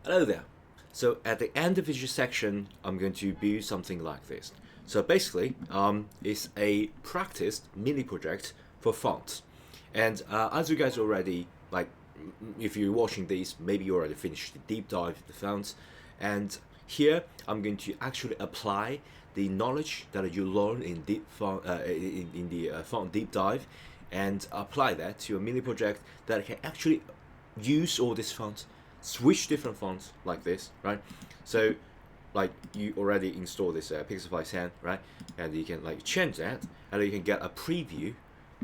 Hello there. So at the end of each section, I'm going to build something like this. So basically, it's a practice mini project for fonts. And as you guys already, like, if you're watching this, maybe you already finished the deep dive of the fonts. And here, I'm going to actually apply the knowledge that you learn in deep font, in the font deep dive, and apply that to a mini project that can actually use all these fonts, switch different fonts like this, right? So like you already installed this Pixelfy 10, right? And you can like change that, and you can get a preview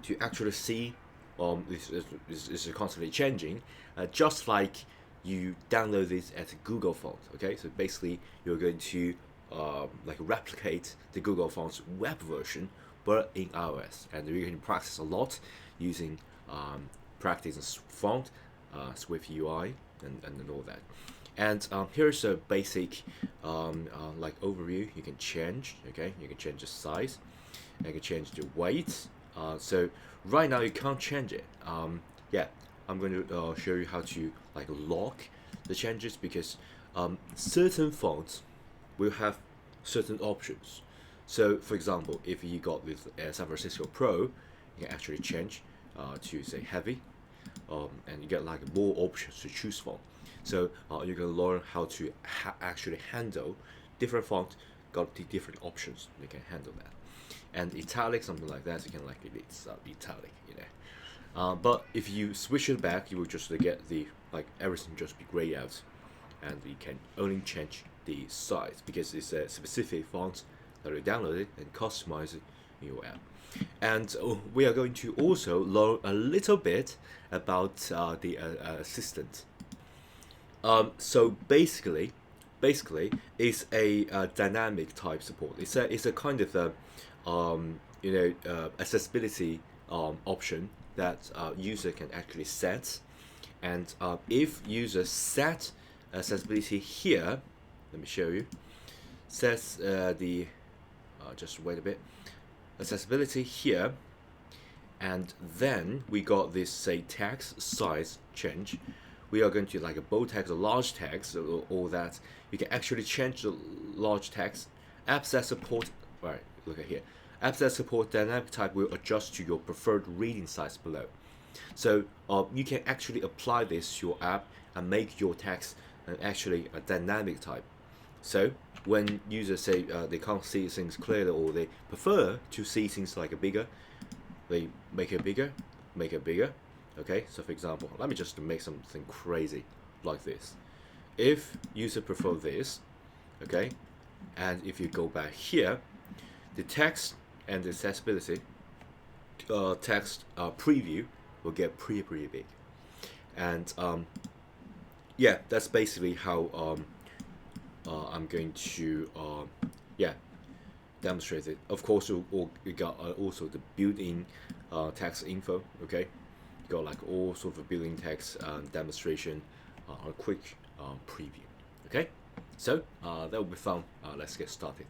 to actually see this is constantly changing, just like you download this as a Google font. Okay, so basically you're going to like replicate the Google Fonts web version, but in iOS, and you can practice a lot using practice and font, swiftui, and all that. And here's a basic like overview. You can change, okay? You can change the size, you can change the weight. So right now you can't change it. Yeah, I'm going to show you how to like lock the changes, because certain fonts will have certain options. So for example, if you got this San Francisco Pro, you can actually change to say heavy, and you get like more options to choose from. So you can learn how to actually handle different fonts, got the different options. You can handle that. And italic, something like that, you can like it's italic, you know. But if you switch it back, you will just get the like everything just be grayed out, and you can only change the size because it's a specific font that you download it and customize it in your app. And we are going to also learn a little bit about the assistant. So basically, it's a dynamic type support. It's a kind of a accessibility option that user can actually set. And if user set accessibility here, let me show you. Sets the just wait a bit. Accessibility here, and then we got this say text size change. We are going to like a bold text, a large text, or all that. You can actually change the large text. Apps that support, right? Look at here. Apps that support dynamic type will adjust to your preferred reading size below. So you can actually apply this to your app and make your text actually a dynamic type. So when users say they can't see things clearly, or they prefer to see things like a bigger, they make it bigger, make it bigger. Okay, so for example, let me just make something crazy like this. If user prefer this, okay, and if you go back here, the text and the accessibility text preview will get pretty big. And yeah, that's basically how I'm going to yeah, demonstrate it. Of course, you got also the built-in text info. Okay, you got like all sorts of built-in text demonstration on a quick preview. Okay, so that will be fun. Let's get started.